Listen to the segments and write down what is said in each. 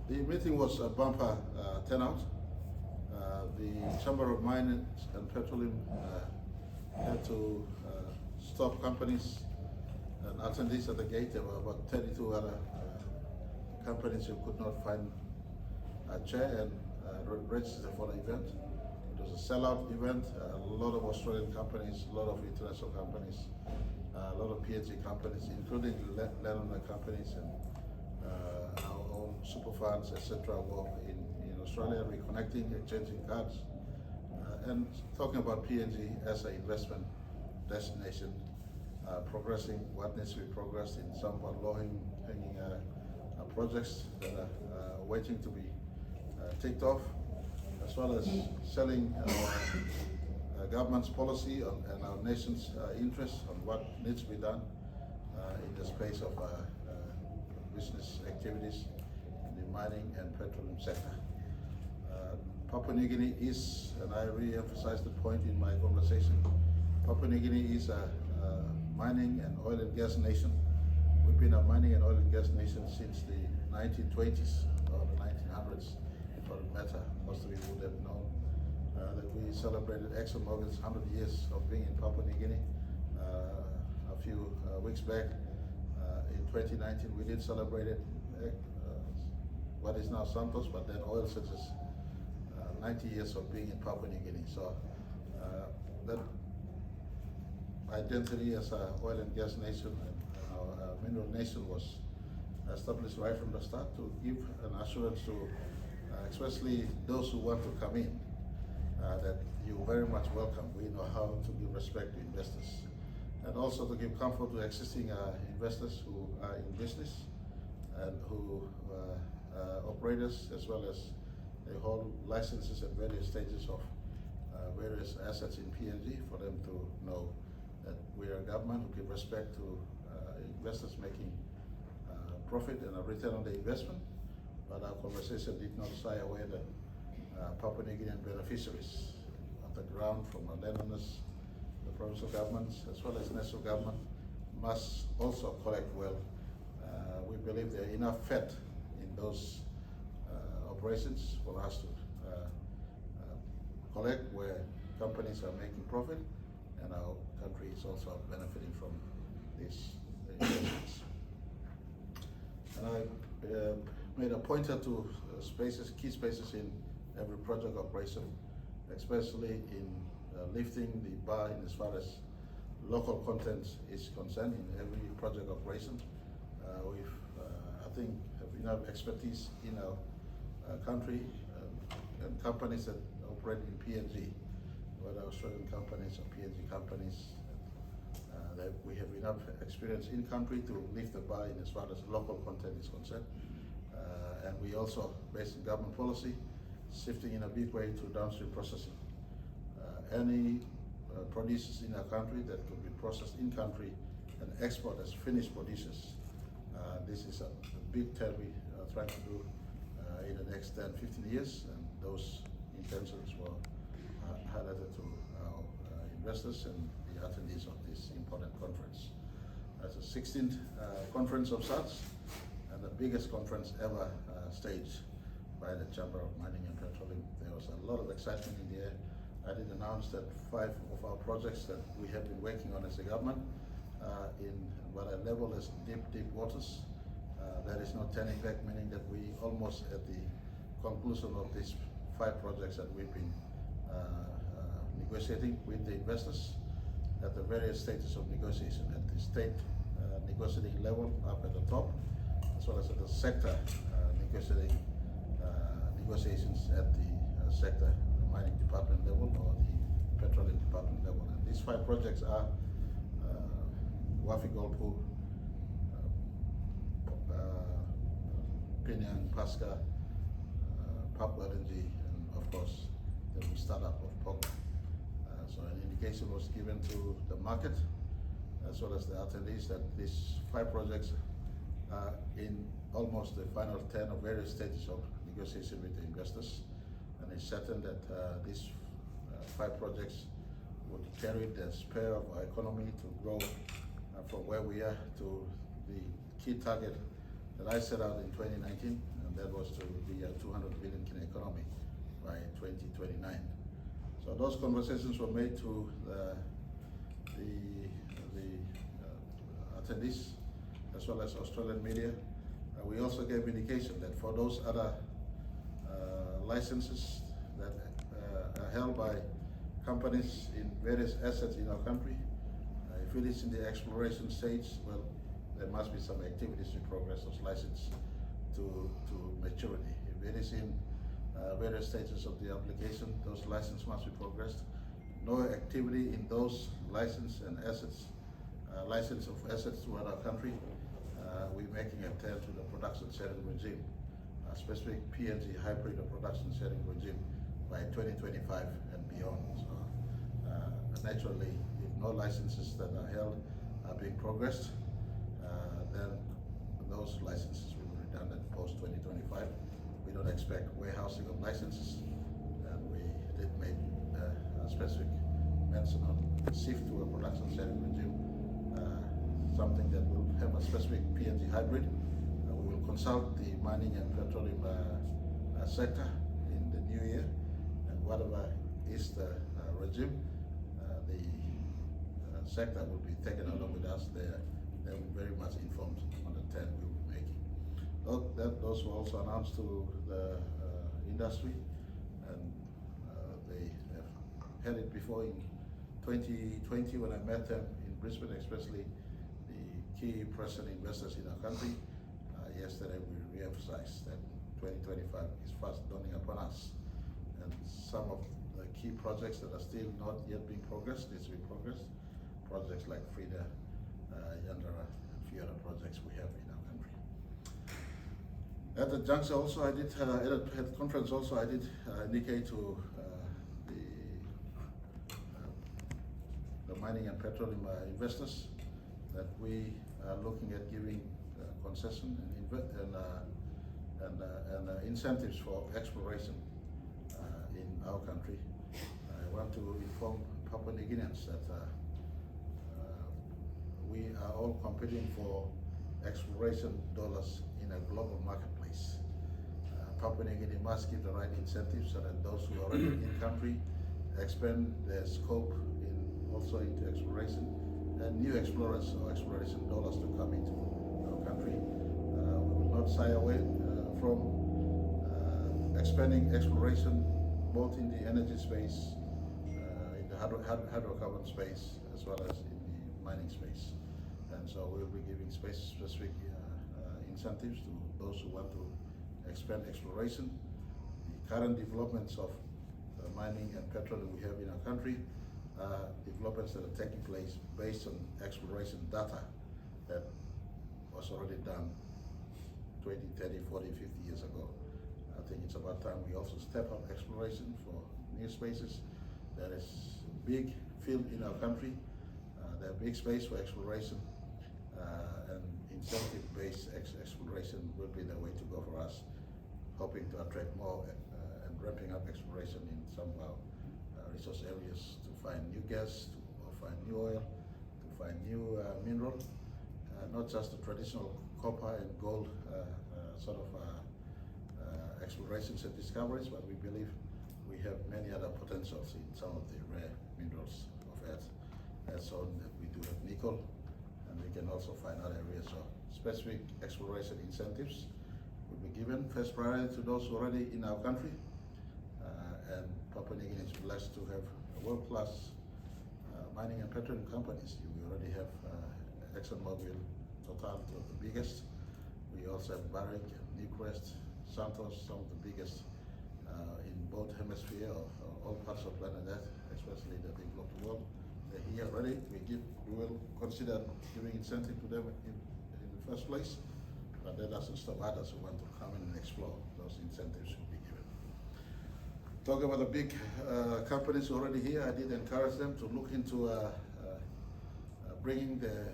The meeting was a bumper turnout. The Chamber of Mines and Petroleum had to stop companies and attendees at the gate. There were about 32 other companies who could not find a chair and register for the event. It was a sellout event. A lot of Australian companies, a lot of international companies, a lot of PNG companies, including landowner companies and our own super funds, etc. were in Australia, reconnecting, exchanging cards, and talking about PNG as an investment destination, progressing what needs to be progressed in somewhat low-hanging projects that are waiting to be ticked off, as well as selling our government's policy and our nation's interests on what needs to be done in the space of business activities in the mining and petroleum sector. Papua New Guinea is, and I re-emphasized the point in my conversation, Papua New Guinea is a mining and oil and gas nation. We've been a mining and oil and gas nation since the 1920s or the 1900s, for that matter. Most of you would have known that we celebrated ExxonMobil's 100 years of being in Papua New Guinea a few weeks back. In 2019, we did celebrate it, what is now Santos, but then oil such as 90 years of being in Papua New Guinea. So that identity as an oil and gas nation and our mineral nation was established right from the start to give an assurance to especially those who want to come in that you're very much welcome. We know how to give respect to investors, and also to give comfort to existing investors who are in business and who operators, as well as they hold licenses at various stages of various assets in PNG, for them to know that we are a government who give respect to investors making profit and a return on the investment. But our conversation did not shy away the Papua New Guinean beneficiaries on the ground, from our landowners, the provincial governments, as well as national government, must also collect well. We believe there are enough fat in those operations for us to collect where companies are making profit, and our country is also benefiting from these investments. And I made a pointer to spaces, key spaces in every project operation, especially in lifting the bar in as far as local content is concerned in every project operation. We've, I think, have enough expertise in our country and companies that operate in PNG, whether Australian companies or PNG companies, that we have enough experience in country to lift the bar in as far as local content is concerned. And we also, based on government policy, shifting in a big way to downstream processing. Any producers in our country that could be processed in country and export as finished producers. This is a big turn we are trying to do in the next 10, 15 years, and those intentions were highlighted to our investors and the attendees of this important conference. It's the 16th conference of such, and the biggest conference ever staged by the Chamber of Mining and Petroleum. There was a lot of excitement in the air. I did announce that 5 of our projects that we have been working on as a government in what I label as deep waters. There is no turning back, meaning that we almost at the conclusion of these 5 projects that we've been negotiating with the investors at the various stages of negotiation, at the state negotiating level up at the top, as well as at the sector negotiations at the sector, the mining department level or the petroleum department level. And these 5 projects are Wafi Gold Pool, PNG, Pasca, Papua LNG, and of course the startup of POGA. So an indication was given to the market as well as the attendees that these 5 projects are in almost the final 10 of various stages of negotiation with the investors, and it's certain that these 5 projects would carry the spur of our economy to grow from where we are to the key target that I set out in 2019, and that was to be a 200 billion economy by 2029. So those conversations were made to the attendees as well as Australian media. We also gave indication that for those other licenses that are held by companies in various assets in our country, if it is in the exploration stage, well, there must be some activities to progress those licenses to maturity. If it is in various stages of the application, those licenses must be progressed. No activity in those license and assets, license of assets throughout our country, we're making a turn to the production sharing regime, a specific PNG hybrid of production sharing regime by 2025 and beyond. So naturally, if no licenses that are held are being progressed, then those licenses will be redundant post 2025. We don't expect warehousing of licenses, and we did make a specific mention on shift to a production sharing regime, something that will have a specific PNG hybrid. We will consult the mining and petroleum sector in the new year, and whatever is the regime, the sector will be taken along with us there. They will be very much informed on the turn we will be making. Those were also announced to the industry, and they have had it before in 2020 when I met them in Brisbane, especially the key present investors in our country. Yesterday we re-emphasized that 2025 is fast dawning upon us, and some of the key projects that are still not yet being progressed needs to be progressed. Projects like Frida, Yandara, and a few other projects we have in our country. At the juncture also I did, at the conference also I did indicate to the mining and petroleum investors that we are looking at giving concession and incentives for exploration in our country. I want to inform Papua New Guineans that we are all competing for exploration dollars in a global marketplace. Papua New Guinea must give the right incentives so that those who are already in country expand their scope also into exploration, and new explorers or exploration dollars to come into our country. We will not shy away from expanding exploration both in the energy space, in the hydrocarbon space, as well as in the mining space. And so we'll be giving specific incentives to those who want to expand exploration. The current developments of mining and petroleum we have in our country, developments that are taking place based on exploration data that was already done 20, 30, 40, 50 years ago. I think it's about time we also step up exploration for new spaces. There is a big field in our country. There's a big space for exploration, and incentive-based exploration will be the way to go for us, hoping to attract more and ramping up exploration in some of our resource areas to find new gas, to find new oil, to find new mineral, not just the traditional copper and gold explorations and discoveries, but we believe we have many other potentials in some of the rare minerals of earth. As shown that we do have nickel, and we can also find other areas. So specific exploration incentives will be given first priority to those already in our country, and Papua New Guinea is blessed to have world-class mining and petroleum companies. We already have ExxonMobil, Total, two of the biggest. We also have Barrick, Newcrest, Santos, some of the biggest in both hemisphere or all parts of planet Earth, especially the developed world. They're here already. We will consider giving incentive to them in the first place, but that doesn't stop others who want to come in and explore. Those incentives should be given. Talk about the big companies already here. I did encourage them to look into bringing the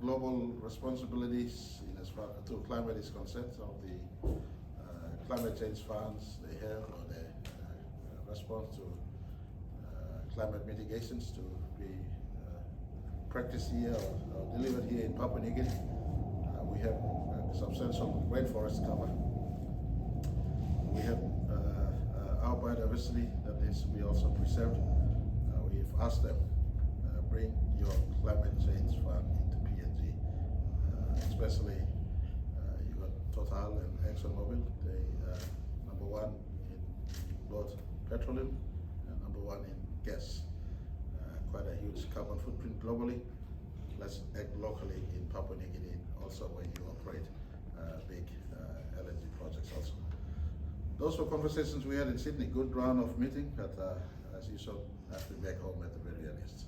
global responsibilities in as far to climate is concerned. Some of the climate change funds they have, or the response to climate mitigations to be practiced here or delivered here in Papua New Guinea. We have substantial rainforest cover. biodiversity that needs to be also preserved. We've asked them, bring your climate change fund into PNG, especially you got Total and ExxonMobil. They number one in both petroleum and number one in gas. Quite a huge carbon footprint globally. Let's act locally in Papua New Guinea also when you operate big LNG projects also. Those were conversations we had in Sydney. Good round of meeting, but as usual, I have to be back home at the very earliest.